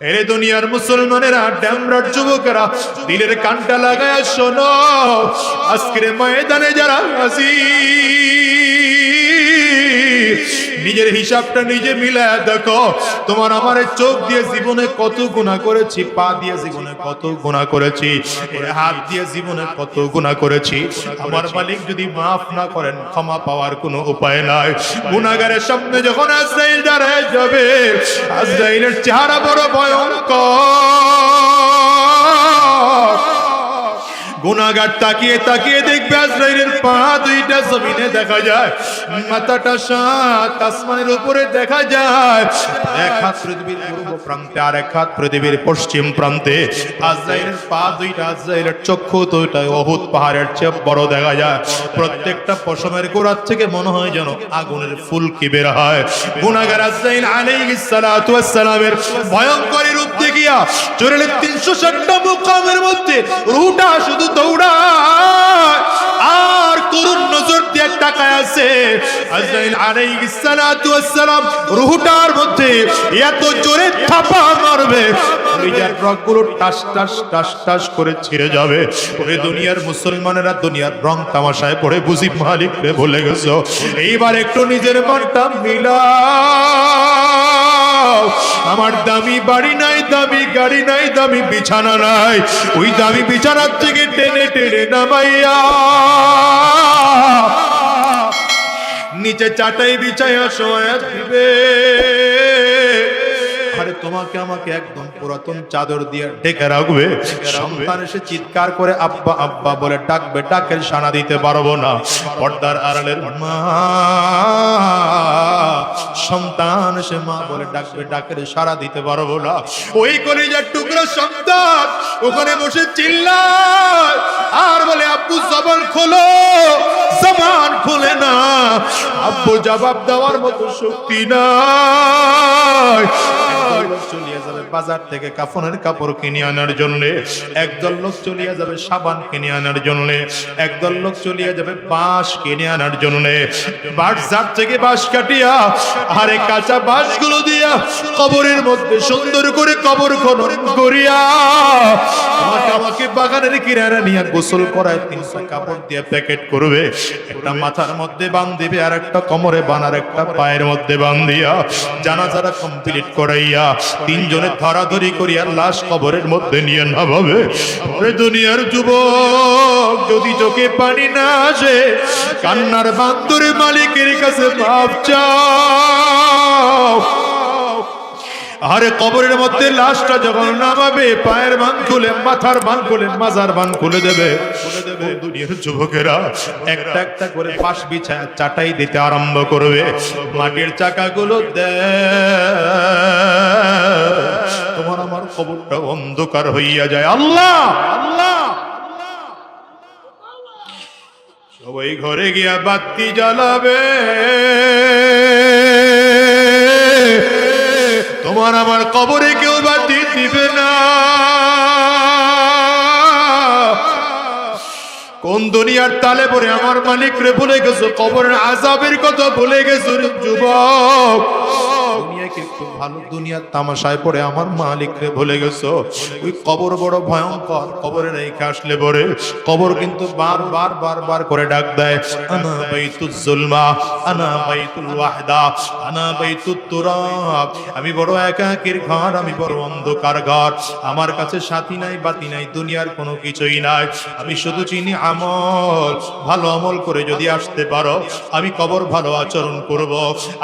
এরে দুনিয়ার মুসলমানেরা, ড্যামরার যুবকেরা, দিলের কানটা লাগায় শোনো, আজকের ময়দানে যারা হাজির, নিজের হিসাবটা নিজে মিলায় দেখো। তোমার আমার চোখ দিয়ে জীবনে কত গুনাহ করেছি, পা দিয়ে জীবনে কত গুনাহ করেছি, হাত দিয়ে জীবনে কত গুনাহ করেছি। আমার মালিক যদি মাফ না করেন, ক্ষমা পাওয়ার কোনো উপায় নাই। গুনাহগারের সামনে যখন আজরাইল দাঁড়ায় যাবে, আজরাইলের চেহারা বড় ভয়ঙ্কর। গুনাহগার তাকিয়ে তাকিয়ে দেখবে আজরাইলের পা দুইটা জমিনে দেখা যায়, মাথাটা সাত আসমানের উপরে দেখা যায়, এক হাত পৃথিবীর পূর্ব প্রান্তে আর এক হাত পৃথিবীর পশ্চিম প্রান্তে। আজরাইলের পা দুইটা, আজরাইলের চক্ষু দুইটা উহুদ পাহাড়ের চেয়ে বড় দেখা যায়। প্রত্যেকটা পশমের গোড়ার থেকে মনে হয় যেন আগুনের ফুলকি বের হয়। গুনাহগার আজরাইল আলাইহিস সালাতু ওয়াস সালামের ভয়ঙ্কর রূপ দেখিয়া চোরের 360টা মুকামের মধ্যে রুহটা শুধু দৌড়ায় আর করুণ নজর দিয়ে তাকায় আছে। আজরাইল আলাইহিস সালাতু ওয়াস সালাম রুহটার মধ্যে এত জোরে থাপা মারবে, কলিজার রগগুলো টাস টাস টাস টাস করে ছিঁড়ে যাবে। ওরে দুনিয়ার মুসলমানেরা, দুনিয়ার রং তামাশায় পড়ে বুঝি মালিককে ভুলে গেছো। এইবার একটু নিজের মনটা মিলাও। আমার দামি বাড়ি নাই, দামি গাড়ি নাই, দামি বিছানা নাই, ওই দামি বিছানার থেকে টেনে টেনে নামাইয়া নিচে চাটাই বিছাইয়া শোয়া দিবে। আরে তোমাকে আমাকে একদম পুরাতন চাদর দিয়ে ঢেকে রাখবে। সন্তান এসে চিৎকার করে আব্বা আব্বা বলে ডাকবে, ডাকের সাড়া দিতে পারবো না। পর্দার আড়ালের মা, সন্তান এসে মা বলে ডাকবে, ডাকের সাড়া দিতে পারবো না। ওই কলিজার টুকরো সন্তান ওখানে বসে চিল্লায় আর বলে আব্বু জবান খোলো, জবান খুলে না। আব্বু জবাব দেওয়ার মতো শক্তি নাই। চলিয়ে যাবে বাজার থেকে কাফনের কাপড় কিনে আনার জন্য, একদল লোক চলিয়ে যাবে সাবান কিনে আনার জন্য, একদল লোক চলিয়ে যাবে বাঁশ কিনে আনার জন্য। বাজার থেকে বাঁশ কাটিয়া আরে কাঁচা বাঁশগুলো দিয়া কবরের মধ্যে সুন্দর করে কবর খনন করিয়া আমাকে বাগানের কিনারা নিয়ে গোসল করায় 300 কাপড় দিয়ে প্যাকেট করবে। একটা মাথার মধ্যে বান্ধিবে, আর একটা কোমরে বানার, একটা পায়ের মধ্যে বান্ধিয়া জানাজারা কমপ্লিট করাইয়া তিনজনের ধরাধরি করিয়া লাশ কবরের মধ্যে নিয়ে নামাবে। ওরে দুনিয়ার যুবক, যদি চোখে পানি না আসে, কান্নার বান্দরে মালিকের কাছে মাপ চাও। আরে কবরের মধ্যে লাশটা যখন নামাবে, পায়ের বান খুলে, মাথার বান খুলে, মাজার বান খুলে দেবে। দুনিয়ার যুবকেরা একটা একটা করে পাশ বিছায় চাটাই দিতে আরম্ভ করবে। মাটির চাকাগুলো তোমার আমার কবরটা অন্ধকার হইয়া যায়। আল্লাহ আল্লাহ, সবাই ঘরে গিয়া বাতি জ্বালাবে। তোমার আমার কবরে কেউ বাতি দিবে না। কোন দুনিয়ার তালে পরে আমার মালিক রে ভুলে গেছো, কবরের আযাবের কথা ভুলে গেছো রে যুবক। দুনিয়া কিন্তু ভালো, দুনিয়ার তামাশায় পড়ে আমার মালিক রে ভুলে গেছো। ওই কবর বড় ভয়ঙ্কর। কবরে রেখে আসলে পরে কবর কিন্তু বারবার বারবার করে ডাক দেয়, আনা বাইতুজ জুলমা, আনা বাইতুল ওয়াহদা, আনা বাইতুত তুরাব। আমি বড় একাকীর ঘর, আমি বড় অন্ধকার ঘর। আমার কাছে সাথী নাই, বাতি নাই, দুনিয়ার কোনো কিছুই নাই। আমি শুধু চিনি আমল। ভালো আমল করে যদি আসতে পারো, আমি কবর ভালো আচরণ করব।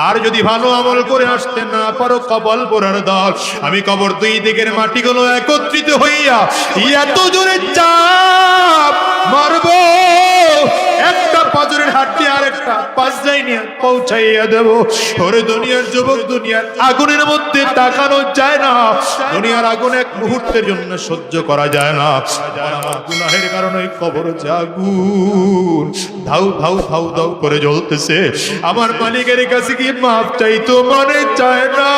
আর যদি ভালো আমল করে আসতে না পারো, কবল পোড়ার দল। আমি কবর দুই দিকের মাটিগুলো একত্রিত হইয়া এত জোরে চাপ মারবো, একটা পাজরের হাড্ডি আর একটা পাঁচজাই নিয়ে পৌঁছাইয়া দেব। ওরে দুনিয়ার যুবক, দুনিয়ার আগুনের মধ্যে তাকানো যায় না। দুনিয়ার আগুন এক মুহূর্তের জন্য সহ্য করা যায় না। আমার গুনাহের কারণে কবর আগুন ধাউ ধাউ ধাউ ধাউ করে জ্বলতেছে। আমার মালিকের কাছে কি মাপ চাইতো মনে চায় না।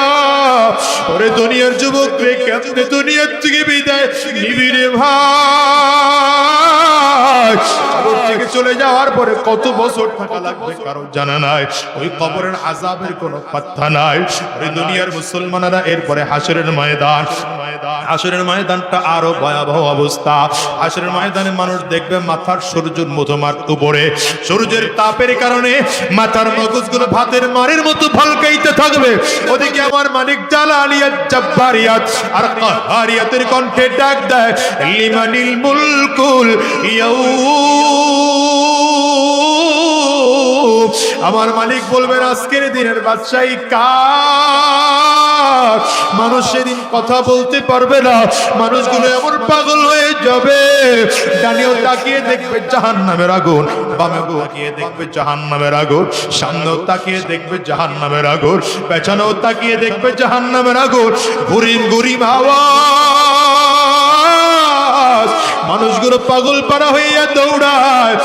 ওরে দুনিয়ার যুবক রে, কেমনে দুনিয়ার থেকে বিদায় নিবি রে ভাই? কবর থেকে চলে যাওয়ার পরে কত বছর থাকা লাগবে কারো জানা নাই। ওই কবরের আযাবের কোনো পাত্তা নাই। ওই দুনিয়ার মুসলমানেরা এরপরে হাসরের ময়দান, হাসরের ময়দানটা আরো ভয়াবহ অবস্থা। হাসরের ময়দানে মানুষ দেখবে মাথার সূর্যের মতো উপরে, সূর্যের তাপের কারণে মাথার মগজগুলো ভাতের মারের মতো ঝলকাইতে থাকবে। ওদিকে আমার মালিক জালালিয়াত জাব্বারিয়াত আর কাহারিয়াতের কণ্ঠে ডাক দেয়, লিমানিল মুলকুল ইয়াউম। আমার মালিক বলবেন আজকের দিনের বাদশাহী কার? মানুষ সেদিন কথা বলতে পারবে না, মানুষগুলো এমন পাগল হয়ে যাবে, ডানেও তাকিয়ে দেখবে জাহান্নামের আগুন, বামেও তাকিয়ে দেখবে জাহান্নামের আগুন, সামনেও তাকিয়ে দেখবে জাহান্নামের আগুন, পেছনেও তাকিয়ে দেখবে জাহান্নামের আগুন। গুরিম গুরিম আওয়াজ, মানুষগুলো পাগল পারা হইয়া দৌড়ায়।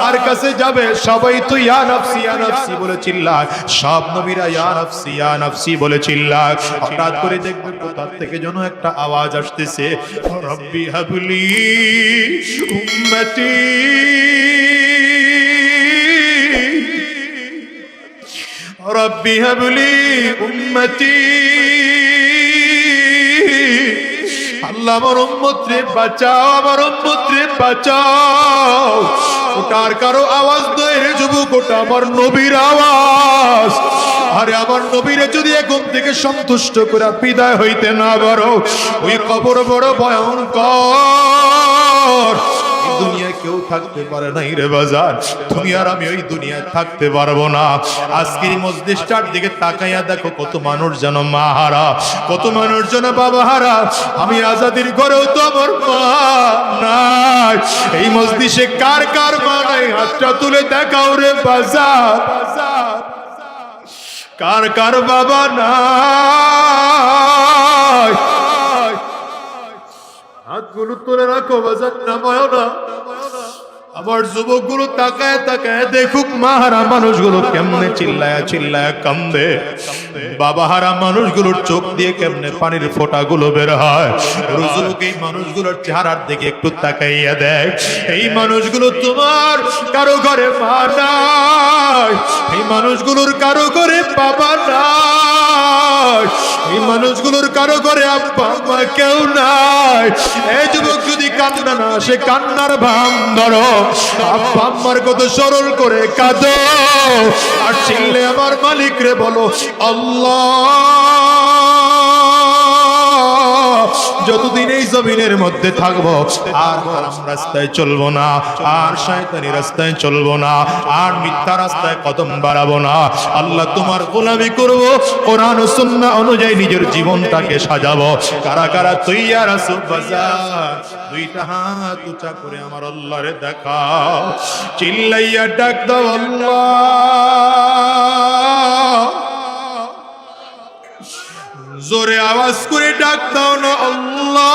আর কাছে যাবে সবাই তো ইয়া নাফসি ইয়া নাফসি বলে চিল্লায়, সব নবীরা ইয়া নাফসি ইয়া নাফসি বলে চিল্লায়। হঠাৎ করে দেখবে কোথা থেকে যেন একটা আওয়াজ আসতেছে, রব্বি হাবলি উম্মতি, রব্বি হাবলি উম্মতি। আল্লাহ আমার উম্মত রে বাঁচাও, আমার উম্মত রে বাঁচাও। ওটার কারো আওয়াজ নয় রে যুবক, ওটা আমার নবীর আওয়াজ। আরে আমার নবীরে যদি এখন থেকে সন্তুষ্ট করে বিদায় হইতে না পারো, ওই কবর বড় ভয়ঙ্কর। দুনিয়ায় কেউ থাকতে পারে নাই রে বাজার, তুমি আর আমি ওই দুনিয়ায় থাকতে পারবো না। আজকের মজলিসটার দিকে তাকাইয়া দেখো, কত মানুষ যেন মা হারা, কত মানুষ যেন বাবা হারা। আমি আজাদির ঘরেও তো আমার মা নাই। এই মজলিসে কার কার মা নাই? হাতটা তুলে দেখাও রে বাজার। কার কার বাবা নাই? হাতগুলো তুলে রাখো বাজার, নামায় না। আমার যুবকগুলো তাকায় তাকায় দেখুক মাহারা মানুষগুলো কেমনে চিল্লায়া চিল্লায়া কান্দে, বাবা হারা মানুষগুলোর চোখ দিয়ে কেমনে পানির ফোঁটাগুলো বের হয়। যুবক এই মানুষগুলোর চেহারার দিকে একটু তাকাইয়া দেখ। এই মানুষগুলো তোমার কারো ঘরে মা নাই, এই মানুষগুলোর কারো ঘরে বাবা নাই, এই মানুষগুলোর কারো ঘরে আব্বা আম্মা কেউ নাই। এই যুবক যদি কান্না না আসে, কান্নার ভান ধরো, আব্বা আম্মার কত সরল করে কাঁদো, আর চিল্লে আমার মালিক রে বলো আল্লাহ। যতদিন এই জমিনের মধ্যে থাকবো আর হারাম রাস্তায় চলবো না, আর শয়তানি রাস্তায় চলবো না, আর মিথ্যা রাস্তায় কদম বাড়াবো না। আল্লাহ তোমার গোলামি করবো, কোরআন ও সুন্নাহ অনুযায়ী নিজের জীবনটাকে সাজাবো। কারা কারা তৈয়ার আছো বাজার? দুইটা হাত উঁচা করে আমার আল্লাহরে দেখাও, চিল্লাইয়া ডাক দাও আল্লাহ। জোরে আওয়াজ করে ডাক দাও না আল্লাহ।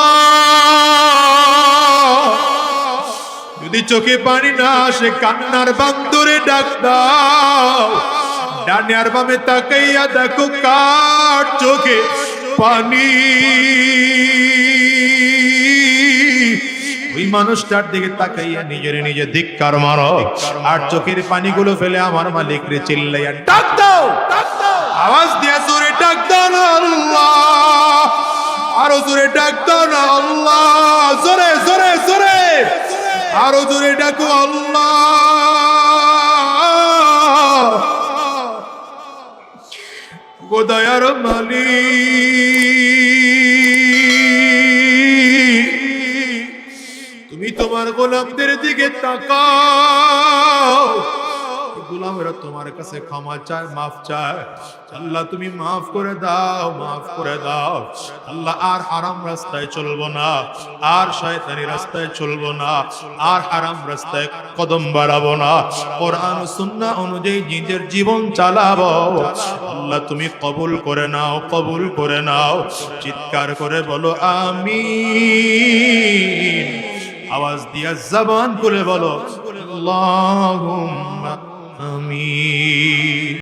যদি চোখে পানি না আসে, কান্নার বান্দরে ডাক দাও। ডানে আর বামে তাকাইয়া দেখো কার চোখে পানি। ওই মানুষটার দিকে তাকাইয়া নিজের নিজে ধিক্কার মারো, আর চোখের পানিগুলো ফেলে আমার মালিক রে চিল্লাইয়া ডাক দাও, আওয়াজ দিয়া জোরে ডাক দাও না আল্লাহ। আরো জোরে ডাক দাও না আল্লাহ, জোরে জোরে জোরে আরো জোরে ডাকো আল্লাহ। গো দয়ার মালিক, তুমি তোমার গোলামদের দিকে তাকাও। গোলামেরা তোমার কাছে ক্ষমা চায়, মাফ চায়। আল্লাহ তুমি মাফ করে দাও, মাফ করে দাও। আল্লাহ আর হারাম রাস্তায় চলবো না, আর শয়তানি রাস্তায় চলবো না, আর হারাম রাস্তায় কদম বাড়াবো না। কোরআন ও সুন্নাহ অনুযায়ী নিজের জীবন চালাবো। আল্লাহ তুমি কবুল করে নাও, কবুল করে নাও। চিৎকার করে বলো আমিন। আওয়াজ দিয়া জবান খুলে বলো আল্লাহুম্মা আমিন।